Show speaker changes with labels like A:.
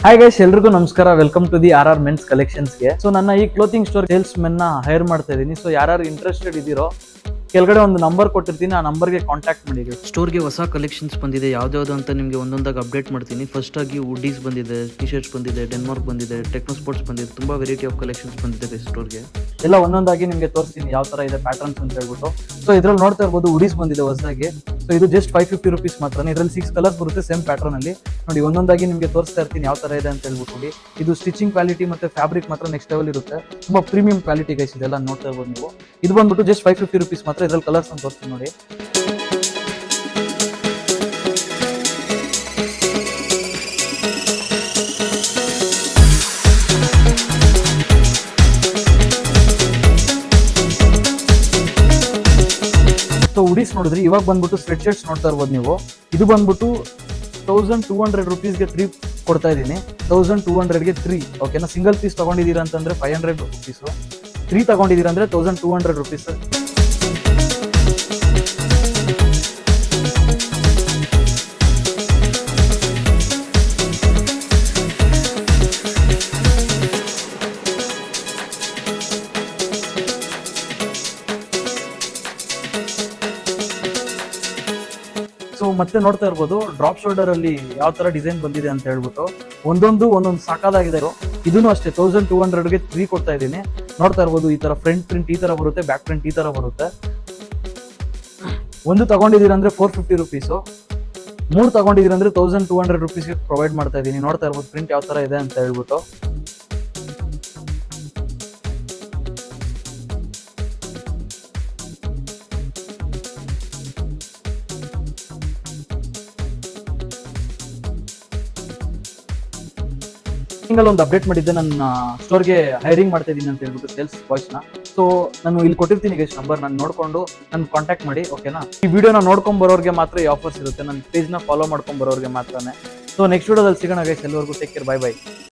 A: Hi guys, ಎಲ್ರಿಗೂ ನಮಸ್ಕಾರ. Welcome to the R men's ಕಲೆಕ್ಷನ್ಸ್ಗೆ. ಸೊ ನನ್ನ ಈ ಕ್ಲೋತಿಂಗ್ ಸ್ಟೋರ್ ಸೇಲ್ಸ್ ಮೆನ್ ನ ಹೈರ್ ಮಾಡ್ತಾ ಇದ್ದೀನಿ. ಸೊ ಯಾರು ಇಂಟ್ರೆಸ್ಟೆಡ್ ಇದ್ದೀರೋ ಕೆಳಗಡೆ ಒಂದು ನಂಬರ್ ಕೊಟ್ಟಿರ್ತೀನಿ, ಆ ನಂಬರ್ಗೆ ಕಾಂಟ್ಯಾಕ್ಟ್ ಮಾಡಿ.
B: ಸ್ಟೋರ್ಗೆ ಹೊಸ ಕಲೆಕ್ಷನ್ಸ್ ಬಂದಿದೆ, ಯಾವ್ದಾವ್ದು ಅಂತ ನಿಮಗೆ ಒಂದೊಂದಾಗಿ ಅಪ್ಡೇಟ್ ಮಾಡ್ತೀನಿ. ಫಸ್ಟ್ ಆಗಿ ವುಡೀಸ್ ಬಂದಿದೆ, ಟಿ ಶರ್ಟ್ಸ್ ಬಂದಿದೆ, ಡೆನ್ಮಾರ್ಕ್ ಬಂದಿದೆ, ಟೆಕ್ನೋ ಸ್ಪೋರ್ಟ್ಸ್ ಬಂದಿದೆ. ತುಂಬಾ ವೆರೈಟಿ ಆಫ್ ಕಲೆಕ್ಷನ್ಸ್ ಬಂದಿದೆ ಸ್ಟೋರ್ಗೆ.
A: ಎಲ್ಲ ಒಂದೊಂದಾಗಿ ನಿಮಗೆ ತೋರಿಸ್ತೀನಿ ಯಾವ ತರ ಇದೆ ಪ್ಯಾಟರ್ನ್ಸ್ ಅಂತ ಹೇಳ್ಬಿಟ್ಟು. ಸೊ ಇದ್ರಲ್ಲಿ ನೋಡ್ತಾ ಇರ್ಬೋದು, ವುಡೀಸ್ ಬಂದಿದೆ ಹೊಸದಾಗಿ. ಸೊ ಇದು ಜಸ್ಟ್ 550 rupees ಮಾತ್ರ. ಇದರಲ್ಲಿ 6 ಕಲರ್ಸ್ ಬರುತ್ತೆ ಸೇಮ್ ಪ್ಯಾಟರ್ನ್ ಅಲ್ಲಿ. ನೋಡಿ ಒಂದೊಂದಾಗಿ ನಿಮಗೆ ತೋರಿಸ್ತಾ ಇರ್ತೀನಿ ಯಾವ ತರ ಇದೆ ಅಂತ ಹೇಳ್ಬಿಟ್ಟು. ಇದು ಸ್ಟಿಚಿಂಗ್ ಕ್ವಾಲಿಟಿ ಮತ್ತೆ ಫ್ಯಾಬ್ರಿಕ್ ಮಾತ್ರ ನೆಕ್ಸ್ಟ್ ಲೆವೆಲ್ ಇರುತ್ತೆ. ತುಂಬಾ ಪ್ರೀಮಿಯಂ ಕ್ವಾಲಿಟಿ ಗೈಸ್ ಇದೆಲ್ಲ ನೋಡ್ತಾ ಇರ್ಬೋದು ನೀವು. ಇದು ಬಂದ್ಬಿಟ್ಟು ಜಸ್ಟ್ 550 rupees ಮಾತ್ರ. ಇದ್ರಲ್ಲಿ ಕಲರ್ಸ್ ಅಂತ ತೋರಿಸ್ತೀನಿ ನೋಡಿ. ಸೊ ವುಡೀಸ್ ನೋಡಿದ್ರಿ, ಇವಾಗ ಬಂದ್ಬಿಟ್ಟು ಸ್ವೆಟ್ ಶರ್ಟ್ಸ್ ನೋಡ್ತಾ ಇರ್ಬೋದು ನೀವು. ಇದು ಬಂದ್ಬಿಟ್ಟು 1200 rupeesಗೆ 3 ಕೊಡ್ತಾ ಇದ್ದೀನಿ. 1200ಗೆ 3 ಓಕೆನಾ. ಸಿಂಗಲ್ ಪೀಸ್ ತಗೊಂಡಿದ್ದೀರಾ ಅಂತಂದ್ರೆ 500 rupees, 3 ತಗೊಂಡಿದ್ದೀರಾ ಅಂದ್ರೆ 1200 rupees. ಸೊ ಮತ್ತೆ ನೋಡ್ತಾ ಇರ್ಬೋದು ಡ್ರಾಪ್ ಶೋಲ್ಡರ್ ಅಲ್ಲಿ ಯಾವ ತರ ಡಿಸೈನ್ ಬಂದಿದೆ ಅಂತ ಹೇಳ್ಬಿಟ್ಟು. ಒಂದೊಂದು ಸಾಕಾಗಿದೆ. ಇದನ್ನು ಅಷ್ಟೇ 1200ಗೆ 3 ಕೊಡ್ತಾ ಇದ್ದೀನಿ. ನೋಡ್ತಾ ಇರ್ಬೋದು, ಈ ತರ ಫ್ರಂಟ್ ಪ್ರಿಂಟ್ ಈ ತರ ಬರುತ್ತೆ, ಬ್ಯಾಕ್ ಪ್ರಿಂಟ್ ಈ ತರ ಬರುತ್ತೆ. ಒಂದು ತಗೊಂಡಿದ್ದೀರಾ ಅಂದ್ರೆ 450 rupees, 3 ತಗೊಂಡಿದ್ದೀರಾ ಅಂದ್ರೆ 1200 rupeesಗೆ ಪ್ರೊವೈಡ್ ಮಾಡ್ತಾ ಇದ್ದೀನಿ. ನೋಡ್ತಾ ಇರ್ಬೋದು ಪ್ರಿಂಟ್ ಯಾವ ತರ ಇದೆ ಅಂತ ಹೇಳ್ಬಿಟ್ಟು. ಒಂದು ಅಪ್ಡೇಟ್ ಮಾಡಿದ್ದೆ, ನನ್ನ ಸ್ಟೋರ್ಗೆ ಹೈರಿಂಗ್ ಮಾಡ್ತಾ ಇದ್ದೀನಿ ಅಂತ ಹೇಳ್ಬಿಟ್ಟು ಸೇಲ್ಸ್ ಬಾಯ್ಸ್ ನ. ಸೊ ನಾನು ಇಲ್ಲಿ ಕೊಟ್ಟಿರ್ತೀನಿ ಗೈಸ್ ನಂಬರ್, ನಾನು ನೋಡ್ಕೊಂಡು ನನ್ನ ಕಾಂಟ್ಯಾಕ್ಟ್ ಮಾಡಿ ಓಕೆನಾ. ಈ ವಿಡಿಯೋನ ನೋಡ್ಕೊಂಡ್ ಬರೋರಿಗೆ ಮಾತ್ರ ಈ ಆಫರ್ಸ್ ಇರುತ್ತೆ, ನನ್ನ ಪೇಜ್ ನ ಫಾಲೋ ಮಾಡ್ಕೊಂಡ್ ಬರೋರಿಗೆ ಮಾತ್ರನೇ. ಸೊ ನೆಕ್ಸ್ಟ್ ವಿಡಿಯೋದಲ್ಲಿ ಸಿಗೋಣ ಗೈಸ್. ಎಲ್ಲರಿಗೂ ಟೇಕ್ ಕೇರ್, ಬೈ ಬೈ.